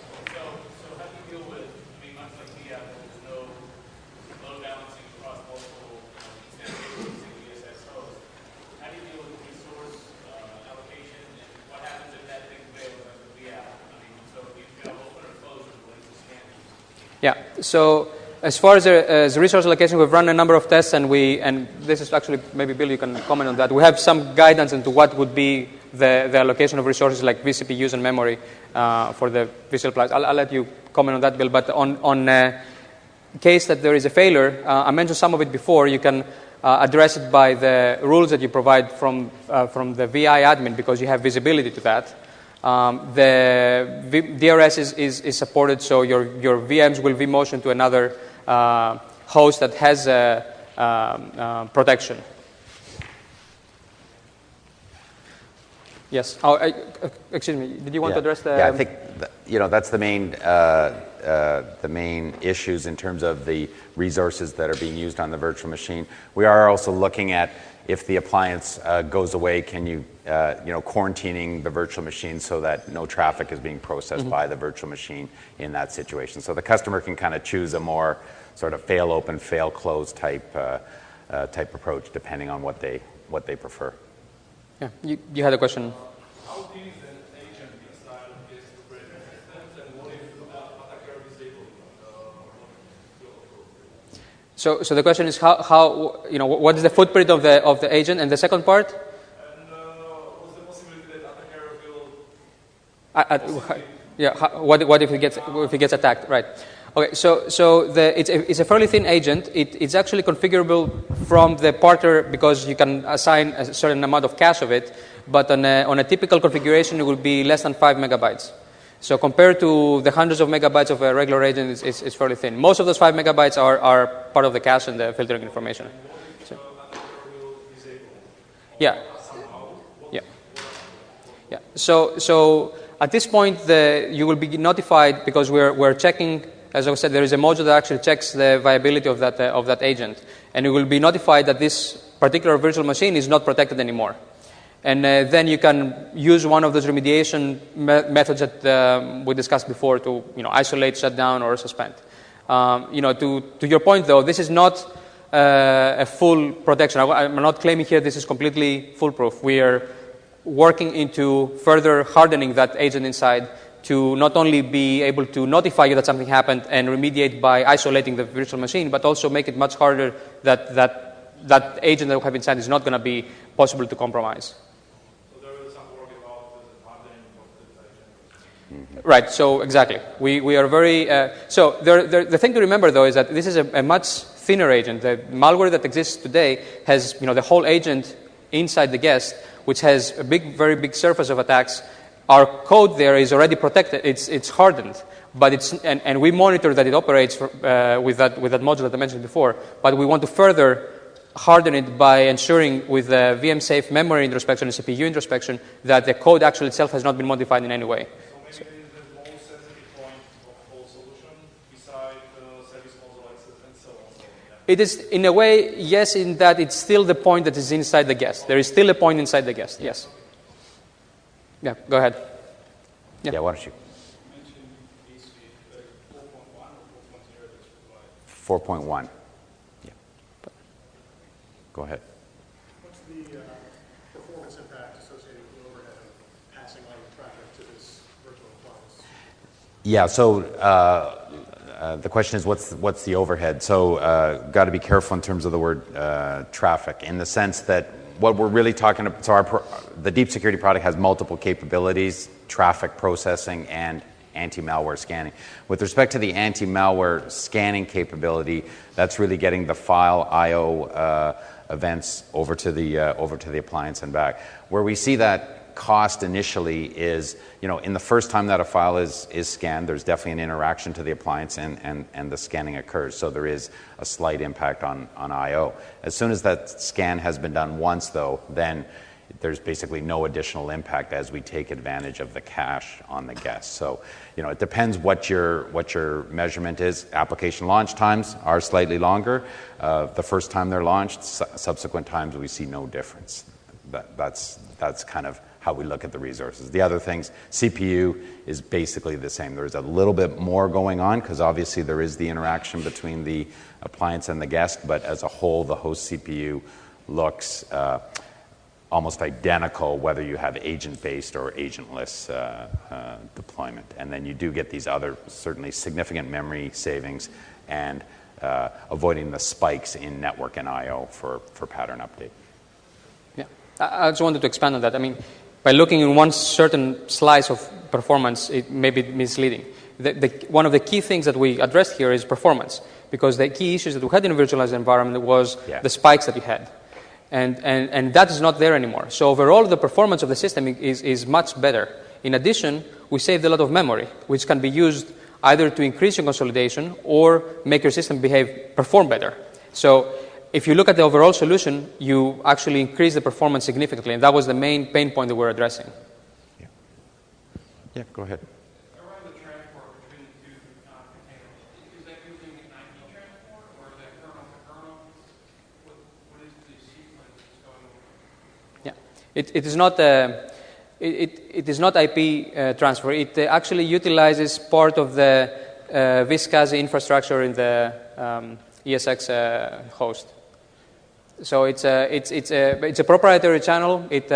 Yeah. So as far as resource allocation, we've run a number of tests, and this is actually, maybe Bill, you can comment on that. We have some guidance into what would be the allocation of resources like vCPUs and memory for the visual appliance. I'll let you comment on that, Bill. But on case that there is a failure, I mentioned some of it before. You can address it by the rules that you provide from the VI admin, because you have visibility to that. The DRS is supported, so your VMs will vMotion to another host that has protection. Yes. Oh, excuse me. Did you want to address the? Yeah, I think that's the main issues in terms of the resources that are being used on the virtual machine. We are also looking at, if the appliance goes away, can you quarantining the virtual machine so that no traffic is being processed by the virtual machine in that situation. So the customer can kind of choose a more sort of fail open, fail close type approach, depending on what they prefer. Yeah, you had a question. How big is an agent inside of this operating systems, and what if the attacker is able to So the question is how what is the footprint of the agent, and the second part? And what's the possibility that attacker will? What if he gets attacked? Right. Okay. So it's a fairly thin agent. It's actually configurable from the partner, because you can assign a certain amount of cache of it. But on a typical configuration, it will be less than 5 megabytes. So compared to the hundreds of megabytes of a regular agent, it's fairly thin. Most of those 5 megabytes are part of the cache and the filtering information. So, yeah. So at this point, you will be notified, because we're checking. As I said, there is a module that actually checks the viability of that agent, and you will be notified that this particular virtual machine is not protected anymore. And then you can use one of those remediation methods that we discussed before to isolate, shut down, or suspend. To your point, though, this is not a full protection. I'm not claiming here this is completely foolproof. We are working into further hardening that agent inside, to not only be able to notify you that something happened and remediate by isolating the virtual machine, but also make it much harder that agent that we have inside is not going to be possible to compromise. So there is some work about the hardening of the agent. Right. So exactly, we are very. The thing to remember, though, is that this is a much thinner agent. The malware that exists today has the whole agent inside the guest, which has a very big surface of attacks. Our code there is already protected. It's hardened, but and we monitor that it operates with that module that I mentioned before. But we want to further harden it by ensuring, with the VM-safe memory introspection and CPU introspection, that the code actually itself has not been modified in any way. So maybe the most sensitive point of the whole solution, besides service module access and so on. It is, in a way, yes, in that it's still the point that is inside the guest. There is still a point inside the guest. Yes. Yeah, go ahead. Yeah, why don't you? You mentioned basically 4.1 or 4.0 that's required. 4.1. Yeah. Go ahead. What's the performance impact associated with the overhead of passing all the traffic to this virtual appliance? Yeah, so the question is, what's the overhead? So got to be careful in terms of the word traffic, in the sense that what we're really talking about, so the deep security product has multiple capabilities: traffic processing and anti-malware scanning. With respect to the anti-malware scanning capability, that's really getting the file I/O events over to the appliance and back. Where we see that cost initially is, in the first time that a file is scanned, there's definitely an interaction to the appliance, and the scanning occurs. So there is a slight impact on I/O. As soon as that scan has been done once, though, then there's basically no additional impact as we take advantage of the cache on the guest. So, it depends what your measurement is. Application launch times are slightly longer. The first time they're launched, subsequent times we see no difference. That's kind of how we look at the resources. The other things, CPU is basically the same. There's a little bit more going on, because obviously there is the interaction between the appliance and the guest, but as a whole, the host CPU looks almost identical whether you have agent-based or agentless deployment. And then you do get these other certainly significant memory savings and avoiding the spikes in network and I/O for pattern update. Yeah, I just wanted to expand on that. I mean, by looking in one certain slice of performance, it may be misleading. One of the key things that we addressed here is performance, because the key issues that we had in a virtualized environment was the spikes that you had. And that is not there anymore. So overall, the performance of the system is much better. In addition, we saved a lot of memory, which can be used either to increase your consolidation or make your system perform better. So if you look at the overall solution, you actually increase the performance significantly, and that was the main pain point that we're addressing. Yeah, go ahead. Around the transport between the two containers, is that using an IP transport or is that kernel to kernel? What is the sequence that's going on? Yeah, it is not it is not IP transfer. It actually utilizes part of the vSCSI infrastructure in the ESX host. So it's a proprietary channel. It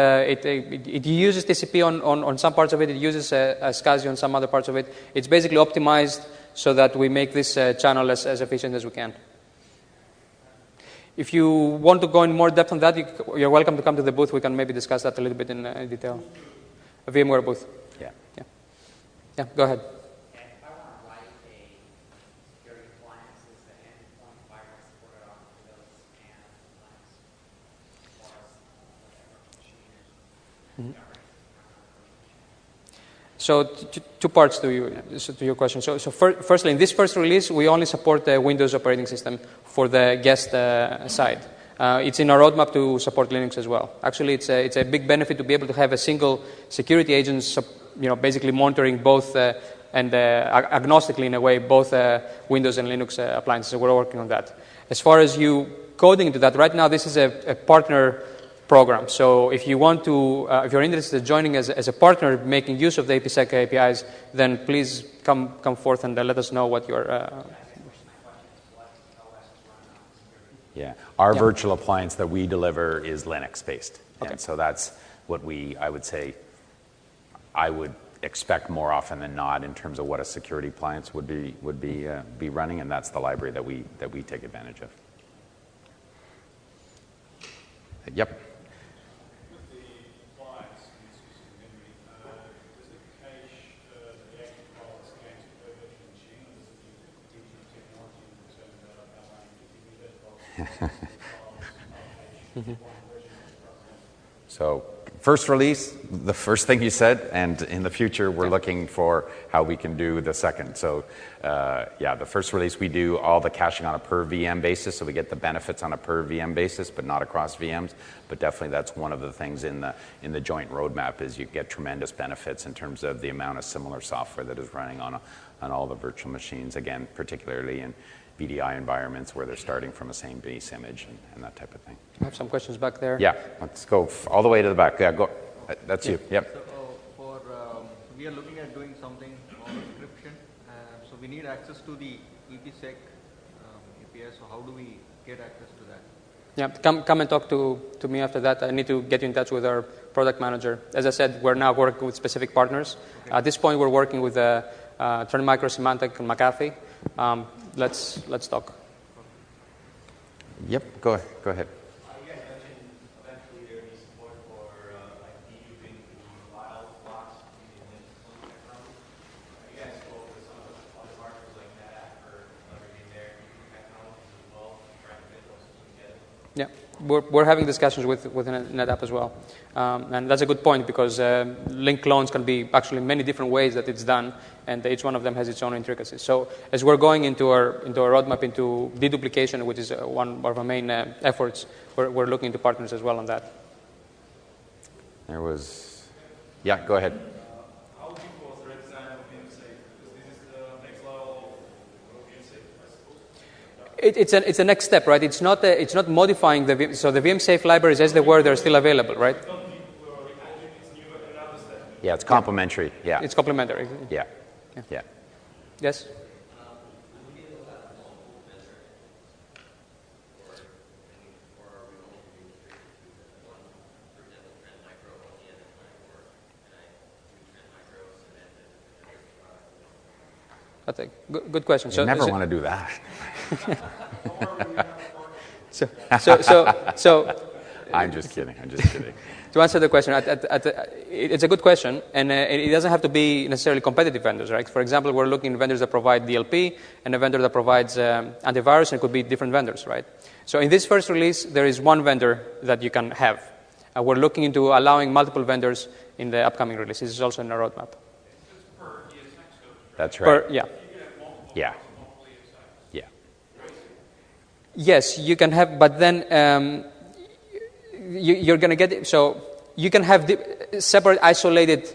uses TCP on some parts of it. It uses SCSI on some other parts of it. It's basically optimized so that we make this channel as efficient as we can. If you want to go in more depth on that, you're welcome to come to the booth. We can maybe discuss that a little bit in detail. A VMware booth. Yeah. Go ahead. If I want to write a security appliance, is the Endpoint virus supported on Windows and Linux, or whatever machine is? So two parts to your question. So firstly, in this first release, we only support the Windows operating system for the guest side. It's in our roadmap to support Linux as well. Actually, it's a big benefit to be able to have a single security agent, basically monitoring both and agnostically in a way both Windows and Linux appliances. So we're working on that. As far as you coding into that, right now this is a partner program. So if you want to, if you're interested in joining as a partner, making use of the IPsec APIs, then please come forth and let us know what your. Our virtual appliance that we deliver is Linux-based, Okay. and so that's what I would say, I would expect more often than not in terms of what a security appliance would be running, and that's the library that we take advantage of. Yep. With the appliance and its use of memory, does it cache the active files against a virtual machine, or does it use digital technology in terms of allowing you to do that files? So first release, the first thing you said, and in the future we're looking for how we can do the second. So the first release we do all the caching on a per VM basis, so we get the benefits on a per VM basis, but not across VMs. But definitely that's one of the things in the joint roadmap is you get tremendous benefits in terms of the amount of similar software that is running on all the virtual machines, again, particularly in VDI environments where they're starting from the same base image and that type of thing. I have some questions back there. Yeah, let's go all the way to the back. Yeah, go. That's you. Yep. So we are looking at doing something on encryption. So we need access to the IPsec API. So how do we get access to that? Yeah, come and talk to me after that. I need to get you in touch with our product manager. As I said, we're now working with specific partners. Okay. At this point, we're working with Trend Micro, Symantec, and McAfee. Let's talk. Yep, go ahead. You guys mentioned eventually there would be support for deduping the file blocks using Linux technology. You guys spoke with some of the other partners like NetApp for leveraging their technologies as well, trying to fit those together. Yeah, we're having discussions with NetApp as well, and that's a good point because link clones can be actually many different ways that it's done, and each one of them has its own intricacies. So as we're going into our roadmap into deduplication, which is one of our main efforts, we're looking into partners as well on that. Yeah, go ahead. How do you cause the redesign of VMsafe? Because this is the next level of VMsafe, I suppose. It's a next step, right? It's not modifying the VM. So the VMsafe libraries as they were, they're still available, right? It's new another step. Yeah, it's complementary. Yeah. It's complementary. Yeah. Yes. I think. Good question. You never want to do that. So I'm just kidding. to answer the question, it's a good question, and it doesn't have to be necessarily competitive vendors, right? For example, we're looking at vendors that provide DLP and a vendor that provides antivirus, and it could be different vendors, right? So in this first release, there is one vendor that you can have. We're looking into allowing multiple vendors in the upcoming release. This is also in our roadmap. That's right. Yeah. Yeah. Yeah. Yes, you can have, but then you're going to get, so you can have separate isolated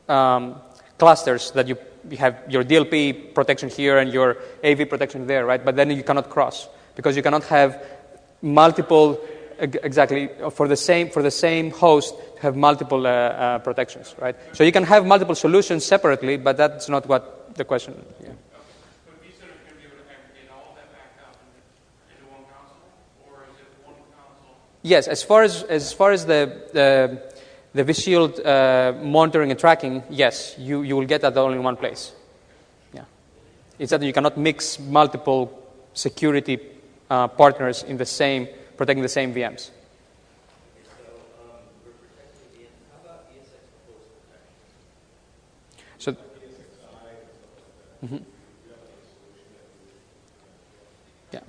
clusters that you have your DLP protection here and your AV protection there, right? But then you cannot cross because you cannot have multiple, exactly, for the same host have multiple protections, right? So you can have multiple solutions separately, but that's not what the question, yeah. But vServer is going to be able to aggregate all of that back up into one console, or is it one console? Yes, as far as the vShield monitoring and tracking, yes, you will get that all in one place. Yeah, it's that you cannot mix multiple security partners in the same, protecting the same VMs. So, yeah,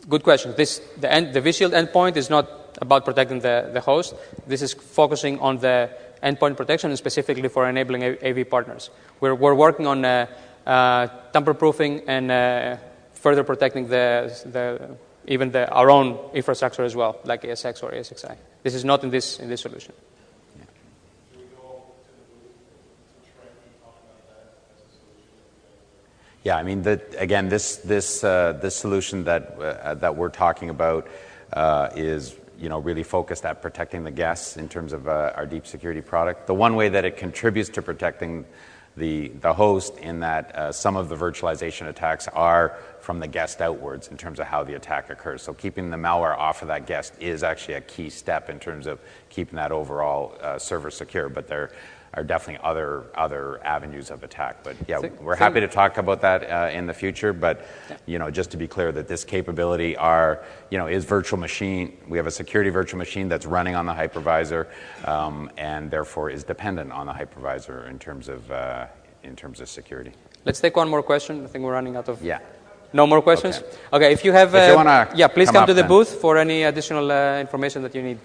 good question. The vShield endpoint is not about protecting the host. This is focusing on the endpoint protection and specifically for enabling AV partners. We're working on tamper-proofing and further protecting our own infrastructure as well, like ASX or ASXi. This is not in this solution. Yeah, I mean, again, this solution that we're talking about is really focused at protecting the guests in terms of our deep security product. The one way that it contributes to protecting the host in that some of the virtualization attacks are from the guest outwards in terms of how the attack occurs. So keeping the malware off of that guest is actually a key step in terms of keeping that overall server secure. But there are definitely other avenues of attack. But yeah, we're happy to talk about that in the future. But just to be clear that this capability is virtual machine. We have a security virtual machine that's running on the hypervisor, and therefore is dependent on the hypervisor in terms of security. Let's take one more question. I think we're running out of. Yeah. No more questions. Okay. If you have, if you wanna please come come to the then. booth for any additional information that you need.